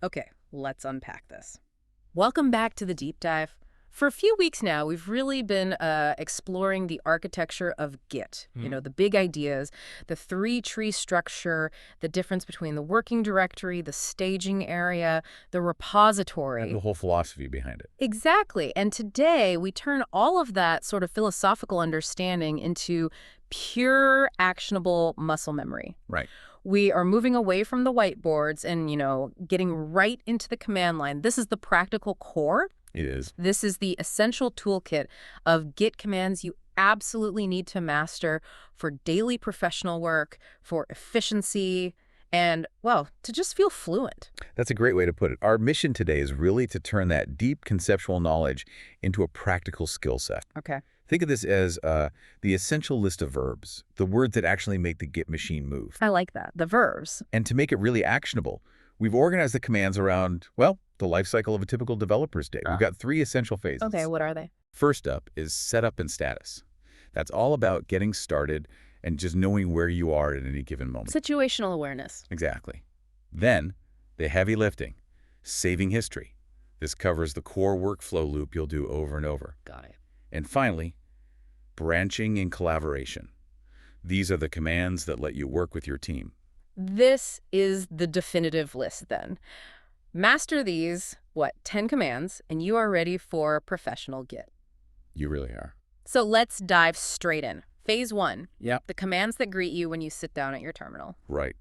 Okay, let's unpack this. Welcome back to the deep dive. For a few weeks now, we've really been exploring the architecture of Git. You know, the big ideas, the three-tree structure, the difference between the working directory, the staging area, the repository. And the whole philosophy behind it. Exactly. And today, we turn all of that sort of philosophical understanding into pure, actionable muscle memory. Right. We are moving away from the whiteboards and, getting right into the command line. This is the practical core. It is. This is the essential toolkit of Git commands you absolutely need to master for daily professional work, for efficiency, and, well, to just feel fluent. That's a great way to put it. Our mission today is really to turn that deep conceptual knowledge into a practical skill set. Okay. Think of this as the essential list of verbs, the words that actually make the Git machine move. I like that, the verbs. And to make it really actionable, we've organized the commands around, well, the life cycle of a typical developer's day. We've got 3 essential phases. Okay, what are they? First up is setup and status. That's all about getting started and just knowing where you are at any given moment. Situational awareness. Exactly. Then, the heavy lifting, saving history. This covers the core workflow loop you'll do over and over. Got it. And finally, branching and collaboration. These are the commands that let you work with your team. This is the definitive list, then. Master these, 10 commands, and you are ready for professional Git. You really are. So let's dive straight in. Phase 1. Yeah. The commands that greet you when you sit down at your terminal. Right.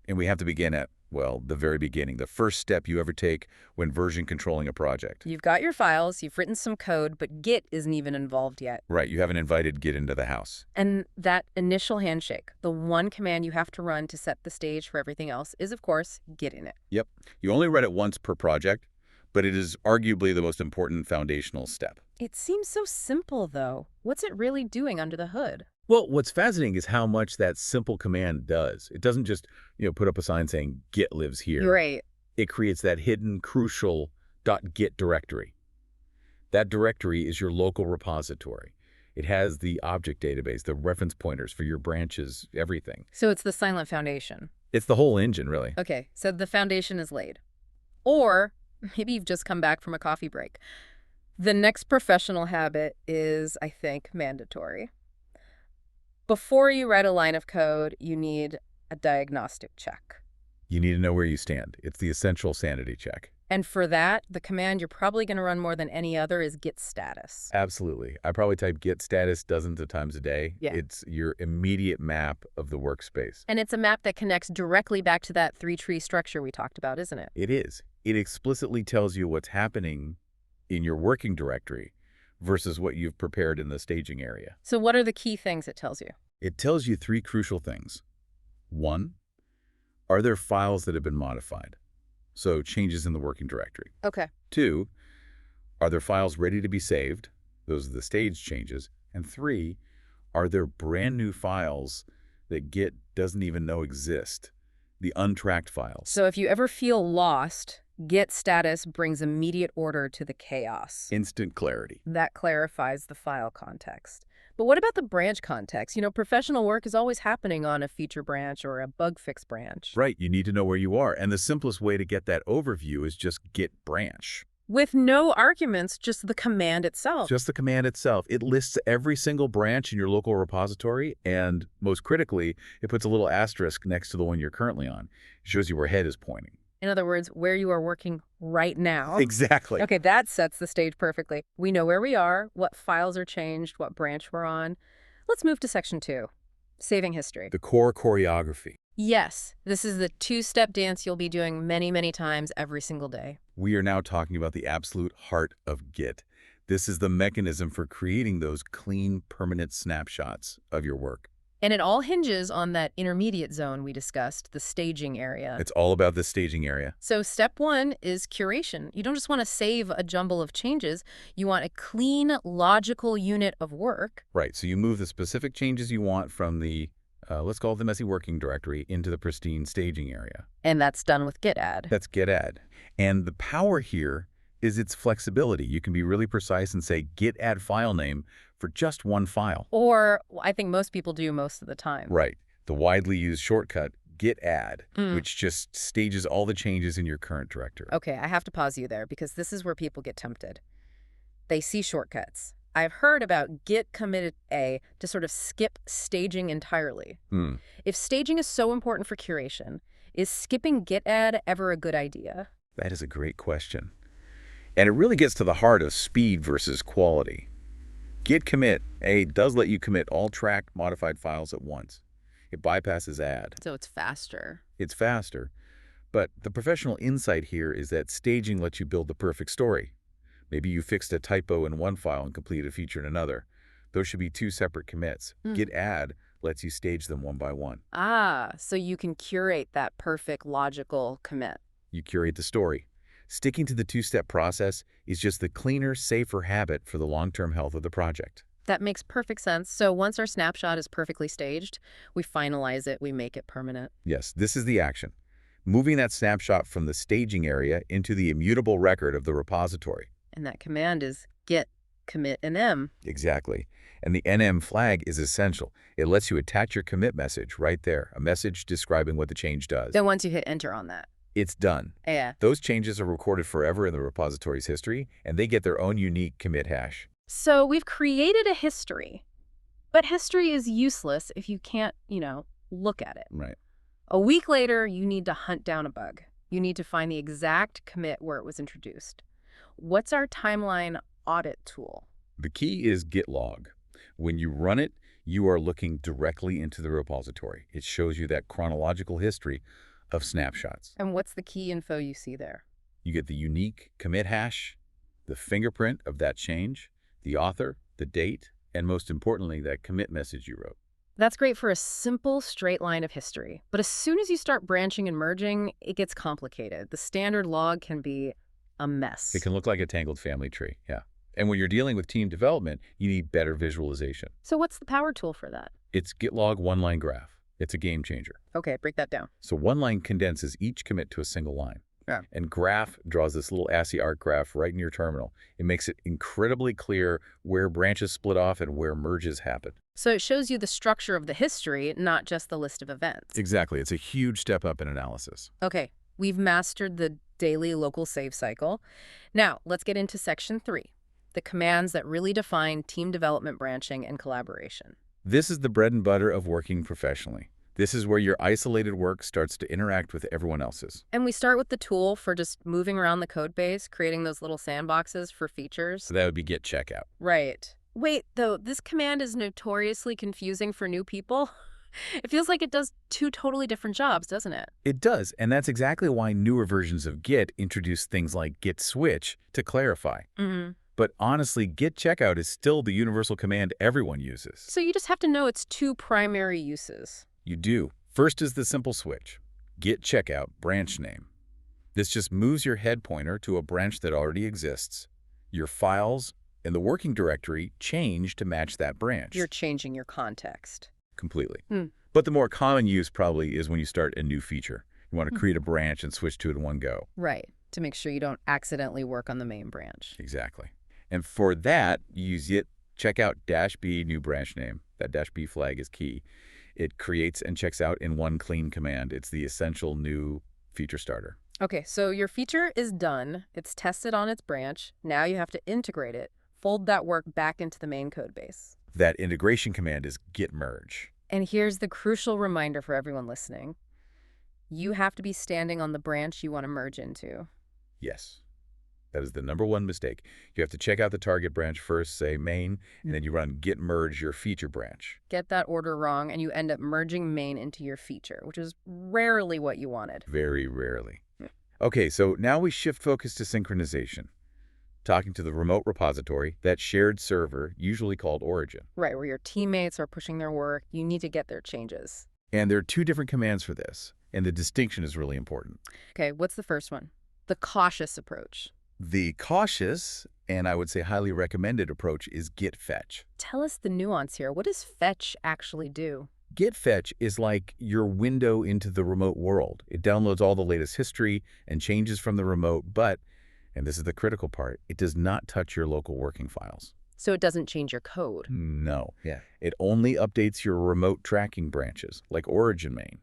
And we have to begin at, well, the very beginning, the first step you ever take when version controlling a project. You've got your files, you've written some code, but Git isn't even involved yet. Right. You haven't invited Git into the house. And that initial handshake, the one command you have to run to set the stage for everything else, is, of course, Git in it. Yep. You only run it once per project, but it is arguably the most important foundational step. It seems so simple, though. What's it really doing under the hood? Well, what's fascinating is how much that simple command does. It doesn't just, put up a sign saying Git lives here. Right. It creates that hidden, crucial .git directory. That directory is your local repository. It has the object database, the reference pointers for your branches, everything. So it's the silent foundation. It's the whole engine, really. Okay, so the foundation is laid. Or maybe you've just come back from a coffee break. The next professional habit is, I think, mandatory. Before you write a line of code, you need a diagnostic check. You need to know where you stand. It's the essential sanity check. And for that, the command you're probably going to run more than any other is git status. Absolutely. I probably type git status dozens of times a day. Yeah. It's your immediate map of the workspace. And it's a map that connects directly back to that 3-tree structure we talked about, isn't it? It is. It explicitly tells you what's happening in your working directory versus what you've prepared in the staging area. So what are the key things it tells you? It tells you 3 crucial things. 1, are there files that have been modified? So changes in the working directory. Okay. 2, are there files ready to be saved? Those are the stage changes. And 3, are there brand new files that Git doesn't even know exist? The untracked files. So if you ever feel lost, git status brings immediate order to the chaos. Instant clarity. That clarifies the file context. But what about the branch context? Professional work is always happening on a feature branch or a bug fix branch. Right, you need to know where you are. And the simplest way to get that overview is just git branch. With no arguments, just the command itself. Just the command itself. It lists every single branch in your local repository, and most critically, it puts a little asterisk next to the one you're currently on. It shows you where head is pointing. In other words, where you are working right now. Exactly. Okay, that sets the stage perfectly. We know where we are, what files are changed, what branch we're on. Let's move to section 2, saving history. The core choreography. Yes, this is the 2-step dance you'll be doing many, many times every single day. We are now talking about the absolute heart of Git. This is the mechanism for creating those clean, permanent snapshots of your work. And it all hinges on that intermediate zone we discussed, the staging area. It's all about the staging area. So step 1 is curation. You don't just want to save a jumble of changes. You want a clean, logical unit of work. Right. So you move the specific changes you want from the, let's call it the messy working directory, into the pristine staging area. And that's done with git add. That's git add. And the power here is its flexibility. You can be really precise and say git add file name for just one file. Or I think most people do most of the time. Right. The widely used shortcut, git add, which just stages all the changes in your current directory. Okay, I have to pause you there because this is where people get tempted. They see shortcuts. I've heard about git commit A to sort of skip staging entirely. If staging is so important for curation, is skipping git add ever a good idea? That is a great question. And it really gets to the heart of speed versus quality. Git commit A does let you commit all tracked modified files at once. It bypasses add. So it's faster. It's faster. But the professional insight here is that staging lets you build the perfect story. Maybe you fixed a typo in one file and completed a feature in another. Those should be two separate commits. Git add lets you stage them one by one. So you can curate that perfect logical commit. You curate the story. Sticking to the two-step process is just the cleaner, safer habit for the long-term health of the project. That makes perfect sense. So once our snapshot is perfectly staged, we finalize it, we make it permanent. Yes, this is the action. Moving that snapshot from the staging area into the immutable record of the repository. And that command is git commit nm. Exactly. And the nm flag is essential. It lets you attach your commit message right there, a message describing what the change does. Then once you hit enter on that. It's done. Yeah. Those changes are recorded forever in the repository's history, and they get their own unique commit hash. So we've created a history, but history is useless if you can't, look at it. Right. A week later, you need to hunt down a bug. You need to find the exact commit where it was introduced. What's our timeline audit tool? The key is git log. When you run it, you are looking directly into the repository. It shows you that chronological history of snapshots. And what's the key info you see there? You get the unique commit hash, the fingerprint of that change, the author, the date, and most importantly, that commit message you wrote. That's great for a simple, straight line of history. But as soon as you start branching and merging, it gets complicated. The standard log can be a mess. It can look like a tangled family tree, yeah. And when you're dealing with team development, you need better visualization. So what's the power tool for that? It's GitLog one-line graph. It's a game changer. Okay, break that down. So one line condenses each commit to a single line. Yeah. And graph draws this little ASCII art graph right in your terminal. It makes it incredibly clear where branches split off and where merges happen. So it shows you the structure of the history, not just the list of events. Exactly. It's a huge step up in analysis. Okay, we've mastered the daily local save cycle. Now, let's get into section 3, the commands that really define team development branching and collaboration. This is the bread and butter of working professionally. This is where your isolated work starts to interact with everyone else's. And we start with the tool for just moving around the code base, creating those little sandboxes for features. So that would be git checkout. Right. Wait, though, this command is notoriously confusing for new people. It feels like it does two totally different jobs, doesn't it? It does, and that's exactly why newer versions of Git introduce things like git switch to clarify. But honestly, git checkout is still the universal command everyone uses. So you just have to know its two primary uses. You do. First is the simple switch, git checkout branch name. This just moves your head pointer to a branch that already exists. Your files and the working directory change to match that branch. You're changing your context. Completely. But the more common use probably is when you start a new feature. You want to create a branch and switch to it in one go. Right, to make sure you don't accidentally work on the main branch. Exactly. And for that, you use git checkout -b new branch name. That -b flag is key. It creates and checks out in one clean command. It's the essential new feature starter. Okay, so your feature is done. It's tested on its branch. Now you have to integrate it, fold that work back into the main code base. That integration command is git merge. And here's the crucial reminder for everyone listening. You have to be standing on the branch you want to merge into. Yes. That is the #1 mistake. You have to check out the target branch first, say main, and then you run git merge your feature branch. Get that order wrong, and you end up merging main into your feature, which is rarely what you wanted. Very rarely. Okay, so now we shift focus to synchronization. Talking to the remote repository, that shared server, usually called origin. Right, where your teammates are pushing their work. You need to get their changes. And there are two different commands for this, and the distinction is really important. Okay, what's the first one? The cautious approach. The cautious, and I would say highly recommended approach is git fetch. Tell us the nuance here. What does fetch actually do? Git fetch is like your window into the remote world. It downloads all the latest history and changes from the remote, but, and this is the critical part, it does not touch your local working files. So it doesn't change your code? No. Yeah. It only updates your remote tracking branches, like origin main.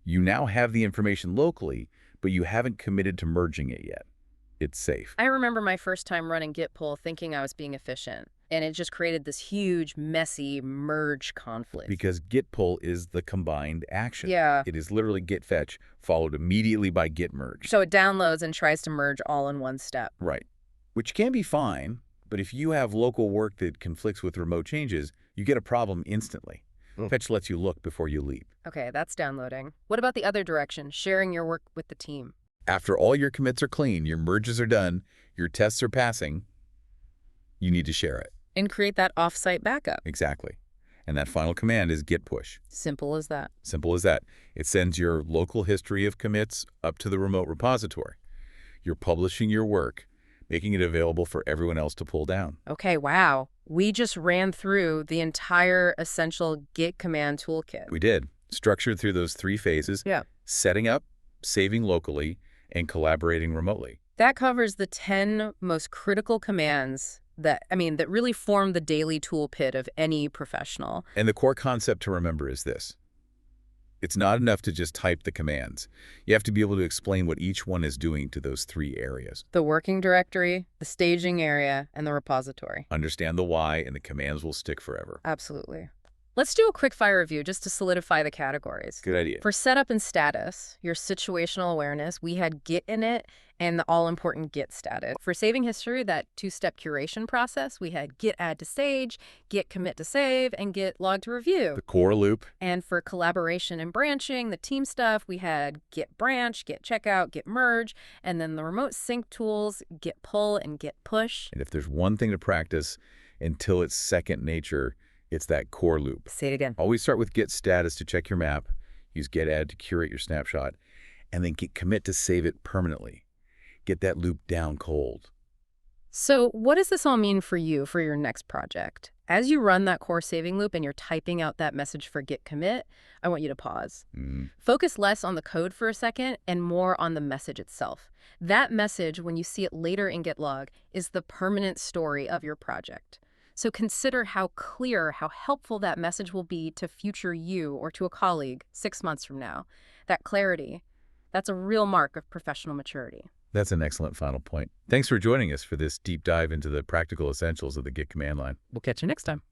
You now have the information locally, but you haven't committed to merging it yet. It's safe. I remember my first time running git pull thinking I was being efficient, and it just created this huge, messy merge conflict. Because git pull is the combined action. Yeah. It is literally git fetch followed immediately by git merge. So it downloads and tries to merge all in one step. Right. Which can be fine, but if you have local work that conflicts with remote changes, you get a problem instantly. Fetch lets you look before you leap. Okay, that's downloading. What about the other direction, sharing your work with the team? After all your commits are clean, your merges are done, your tests are passing, you need to share it. And create that offsite backup. Exactly. And that final command is git push. Simple as that. Simple as that. It sends your local history of commits up to the remote repository. You're publishing your work, making it available for everyone else to pull down. Okay, wow. We just ran through the entire essential Git command toolkit. We did. Structured through those 3 phases. Yeah. Setting up, saving locally, and collaborating remotely. That covers the 10 most critical commands that really form the daily toolkit of any professional. And the core concept to remember is this. It's not enough to just type the commands. You have to be able to explain what each one is doing to those 3 areas. The working directory, the staging area, and the repository. Understand the why, and the commands will stick forever. Absolutely. Let's do a quick fire review just to solidify the categories. Good idea. For setup and status, your situational awareness, we had Git in it and the all-important Git status. For saving history, that 2-step curation process, we had Git add to stage, Git commit to save, and Git log to review. The core loop. And for collaboration and branching, the team stuff, we had Git branch, Git checkout, Git merge, and then the remote sync tools, Git pull and Git push. And if there's one thing to practice until it's second nature, it's that core loop. Say it again. Always start with Git status to check your map, use Git add to curate your snapshot, and then Git commit to save it permanently. Get that loop down cold. So what does this all mean for you for your next project? As you run that core saving loop and you're typing out that message for Git commit, I want you to pause. Focus less on the code for a second and more on the message itself. That message, when you see it later in Git log, is the permanent story of your project. So consider how clear, how helpful that message will be to future you or to a colleague 6 months from now. That clarity, that's a real mark of professional maturity. That's an excellent final point. Thanks for joining us for this deep dive into the practical essentials of the Git command line. We'll catch you next time.